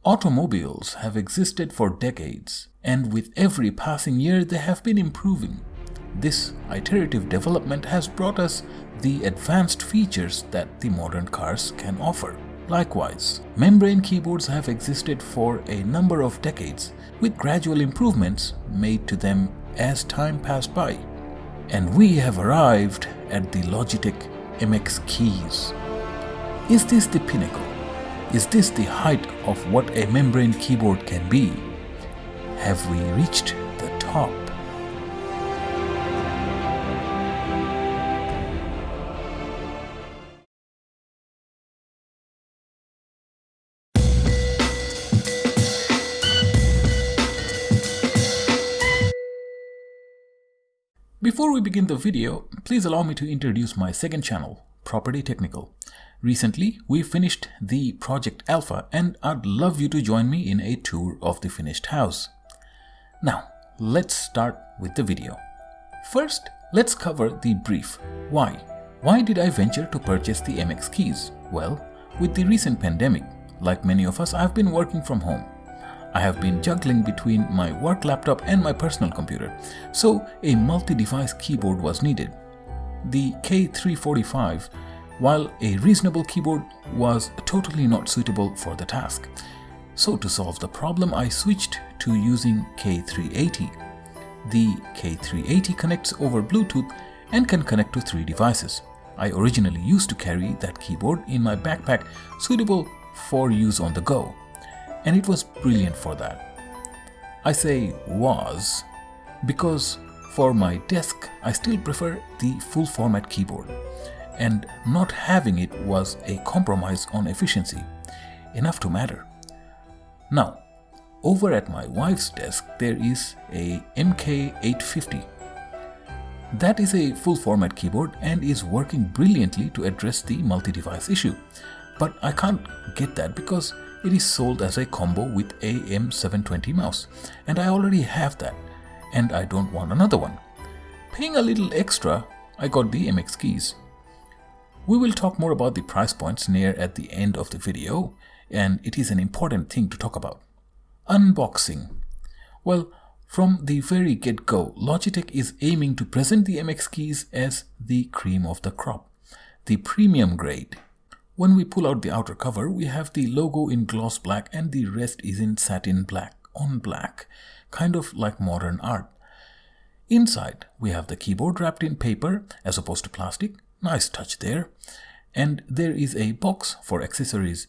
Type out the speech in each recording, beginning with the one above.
Automobiles have existed for decades, and with every passing year they have been improving. This iterative development has brought us the advanced features that the modern cars can offer. Likewise, membrane keyboards have existed for a number of decades, with gradual improvements made to them as time passed by. And we have arrived at the Logitech Mx Keys. Is this the pinnacle? Is this the height of what a membrane keyboard can be? Have we reached the top? Before we begin the video, please allow me to introduce my second channel, Property Technical. Recently, we finished the Project Alpha and I'd love you to join me in a tour of the finished house. Now, let's start with the video. First, let's cover the brief. Why? Why did I venture to purchase the Mx Keys? Well, with the recent pandemic, like many of us, I've been working from home. I have been juggling between my work laptop and my personal computer, so a multi-device keyboard was needed. The K345, while a reasonable keyboard, was totally not suitable for the task. So to solve the problem, I switched to using K380. The K380 connects over Bluetooth and can connect to 3 devices. I originally used to carry that keyboard in my backpack, suitable for use on the go. And it was brilliant for that. I say was because for my desk I still prefer the full format keyboard, and not having it was a compromise on efficiency, enough to matter. Now, over at my wife's desk there is a MK850. That is a full format keyboard and is working brilliantly to address the multi-device issue. But I can't get that because it is sold as a combo with a M720 mouse, and I already have that, and I don't want another one. Paying a little extra, I got the Mx Keys. We will talk more about the price points near at the end of the video, and it is an important thing to talk about. Unboxing. Well, from the very get-go, Logitech is aiming to present the Mx Keys as the cream of the crop, the premium grade. When we pull out the outer cover, we have the logo in gloss black and the rest is in satin black on black, kind of like modern art. Inside, we have the keyboard wrapped in paper as opposed to plastic. Nice touch there. And there is a box for accessories.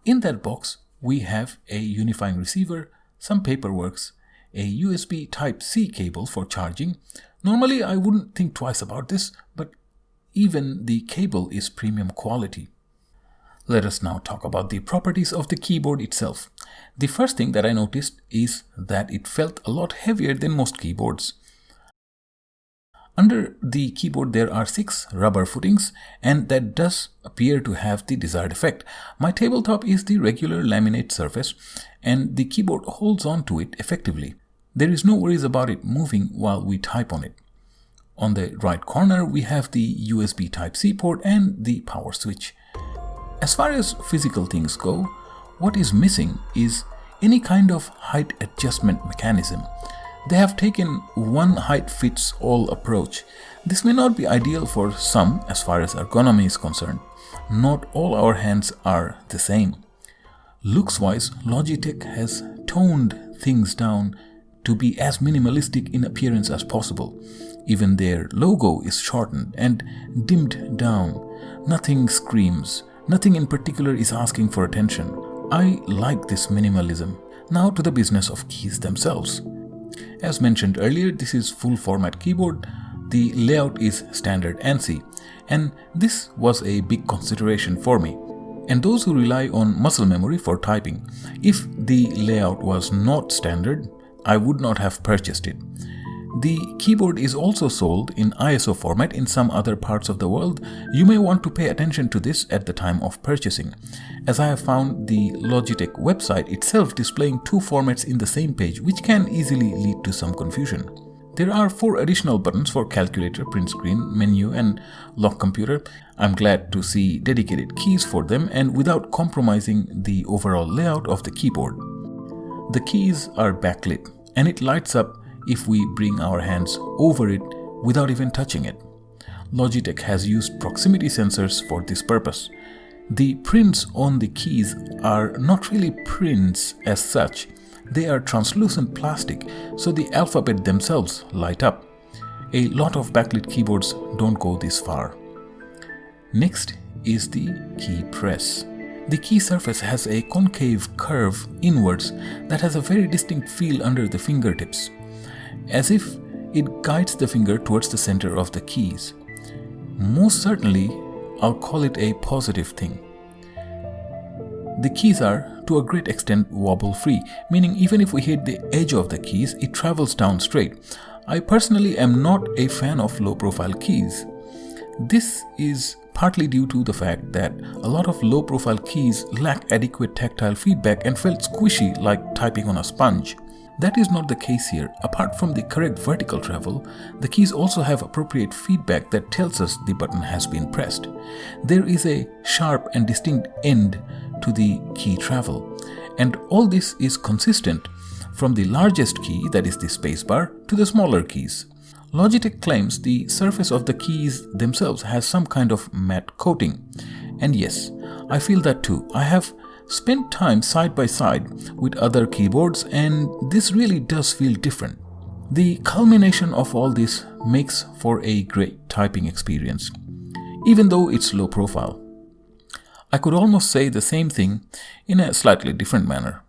In that box, we have a unifying receiver, some paperworks, a USB Type-C cable for charging. Normally, I wouldn't think twice about this, but even the cable is premium quality. Let us now talk about the properties of the keyboard itself. The first thing that I noticed is that it felt a lot heavier than most keyboards. Under the keyboard there are 6 rubber footings, and that does appear to have the desired effect. My tabletop is the regular laminate surface and the keyboard holds on to it effectively. There is no worries about it moving while we type on it. On the right corner we have the USB Type-C port and the power switch. As far as physical things go, what is missing is any kind of height adjustment mechanism. They have taken one height fits all approach. This may not be ideal for some as far as ergonomy is concerned. Not all our hands are the same. Looks-wise, Logitech has toned things down to be as minimalistic in appearance as possible. Even their logo is shortened and dimmed down. Nothing screams. Nothing in particular is asking for attention. I like this minimalism. Now to the business of keys themselves. As mentioned earlier, this is full format keyboard. The layout is standard ANSI, and this was a big consideration for me. And those who rely on muscle memory for typing, if the layout was not standard, I would not have purchased it. The keyboard is also sold in ISO format in some other parts of the world. You may want to pay attention to this at the time of purchasing, as I have found the Logitech website itself displaying 2 formats in the same page, which can easily lead to some confusion. There are 4 additional buttons for calculator, print screen, menu and lock computer. I'm glad to see dedicated keys for them and without compromising the overall layout of the keyboard. The keys are backlit and it lights up if we bring our hands over it without even touching it. Logitech has used proximity sensors for this purpose. The prints on the keys are not really prints as such. They are translucent plastic, so the alphabet themselves light up. A lot of backlit keyboards don't go this far. Next is the key press. The key surface has a concave curve inwards that has a very distinct feel under the fingertips, as if it guides the finger towards the center of the keys. Most certainly, I'll call it a positive thing. The keys are, to a great extent, wobble-free, meaning even if we hit the edge of the keys, it travels down straight. I personally am not a fan of low-profile keys. This is partly due to the fact that a lot of low-profile keys lack adequate tactile feedback and felt squishy like typing on a sponge. That is not the case here. Apart from the correct vertical travel, the keys also have appropriate feedback that tells us the button has been pressed. There is a sharp and distinct end to the key travel, and all this is consistent from the largest key, that is the spacebar, to the smaller keys. Logitech claims the surface of the keys themselves has some kind of matte coating, and yes, I feel that too. I have spent time side by side with other keyboards and this really does feel different. The culmination of all this makes for a great typing experience, even though it's low profile. I could almost say the same thing in a slightly different manner.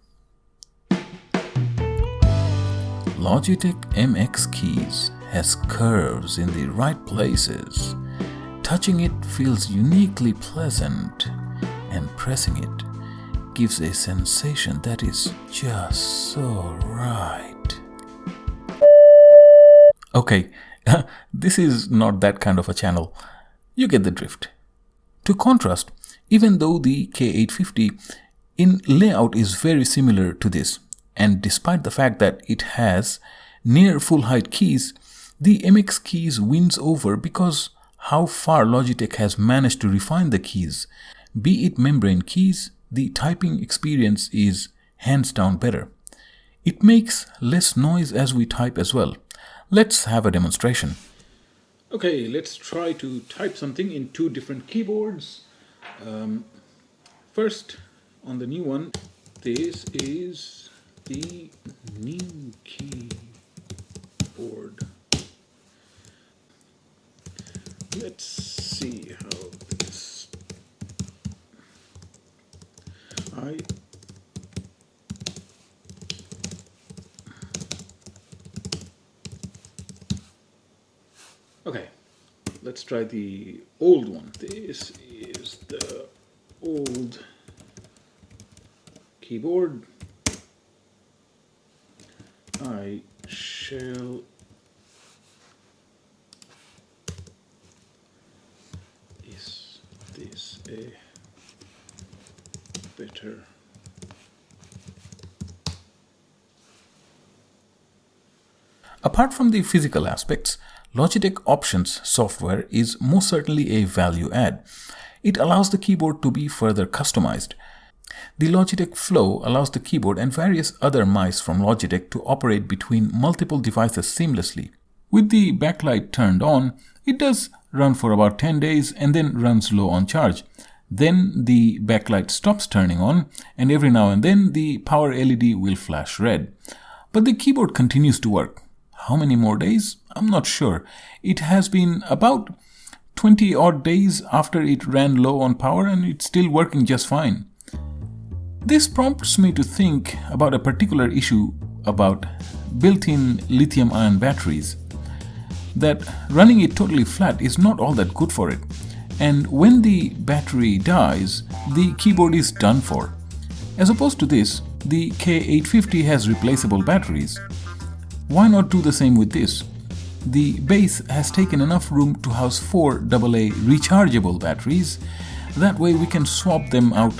Logitech Mx Keys has curves in the right places. Touching it feels uniquely pleasant, and pressing it gives a sensation that is just so right. Okay, this is not that kind of a channel. You get the drift. To contrast, even though the K850 in layout is very similar to this, and despite the fact that it has near full height keys, the MX Keys wins over because how far Logitech has managed to refine the keys. Be it membrane keys, the typing experience is hands down better. It makes less noise as we type as well. Let's have a demonstration. Okay, let's try to type something in 2 different keyboards. First, on the new one, this is the new keyboard. Let's see how this... Okay, let's try the old one. This is the old keyboard. I shall is this a better Apart from the physical aspects, Logitech Options software is most certainly a value add. It allows the keyboard to be further customized. The Logitech Flow allows the keyboard and various other mice from Logitech to operate between multiple devices seamlessly. With the backlight turned on, it does run for about 10 days and then runs low on charge. Then the backlight stops turning on and every now and then the power LED will flash red. But the keyboard continues to work. How many more days? I'm not sure. It has been about 20 odd days after it ran low on power and it's still working just fine. This prompts me to think about a particular issue about built-in lithium-ion batteries. That running it totally flat is not all that good for it. And when the battery dies, the keyboard is done for. As opposed to this, the K850 has replaceable batteries. Why not do the same with this? The base has taken enough room to house 4 AA rechargeable batteries. That way we can swap them out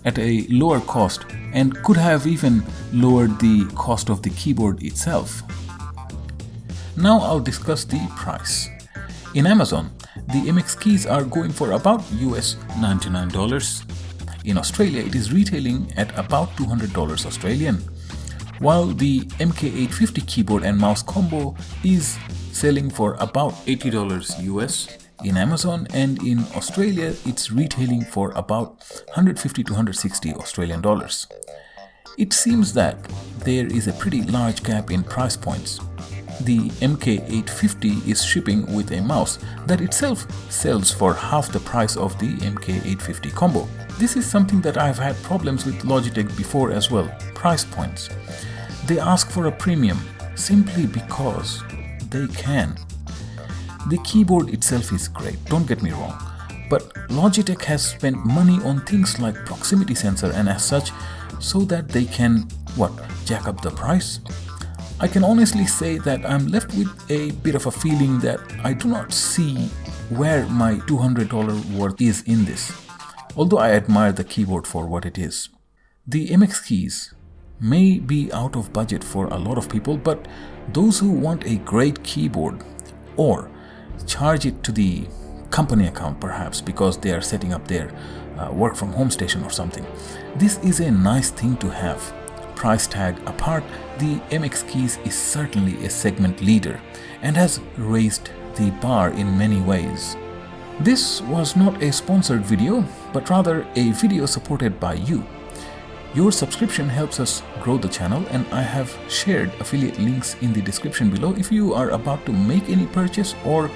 at a lower cost and could have even lowered the cost of the keyboard itself. Now I'll discuss the price. In Amazon, the MX Keys are going for about US $99. In Australia, it is retailing at about $200 Australian, while the MK850 keyboard and mouse combo is selling for about $80 US in Amazon, and in Australia it's retailing for about 150 to 160 Australian dollars. It seems that there is a pretty large gap in price points. The MK850 is shipping with a mouse that itself sells for half the price of the MK850 combo. This is something that I've had problems with Logitech before as well, price points. They ask for a premium simply because they can. The keyboard itself is great, don't get me wrong, but Logitech has spent money on things like proximity sensor and as such, so that they can, jack up the price? I can honestly say that I'm left with a bit of a feeling that I do not see where my $200 worth is in this, although I admire the keyboard for what it is. The MX Keys may be out of budget for a lot of people, but those who want a great keyboard or charge it to the company account perhaps because they are setting up their work from home station or something, this is a nice thing to have. Price tag apart, the MX Keys is certainly a segment leader and has raised the bar in many ways. This was not a sponsored video, but rather a video supported by you. Your subscription helps us grow the channel, and I have shared affiliate links in the description below if you are about to make any purchase or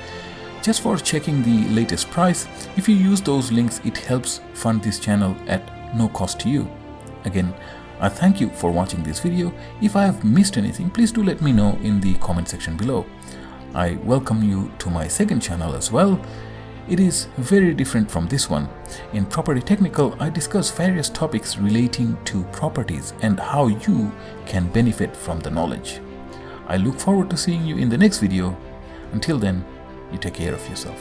just for checking the latest price. If you use those links, it helps fund this channel at no cost to you. Again, I thank you for watching this video. If I have missed anything, please do let me know in the comment section below. I welcome you to my second channel as well. It is very different from this one. In Property Technical, I discuss various topics relating to properties and how you can benefit from the knowledge. I look forward to seeing you in the next video. Until then, you take care of yourself.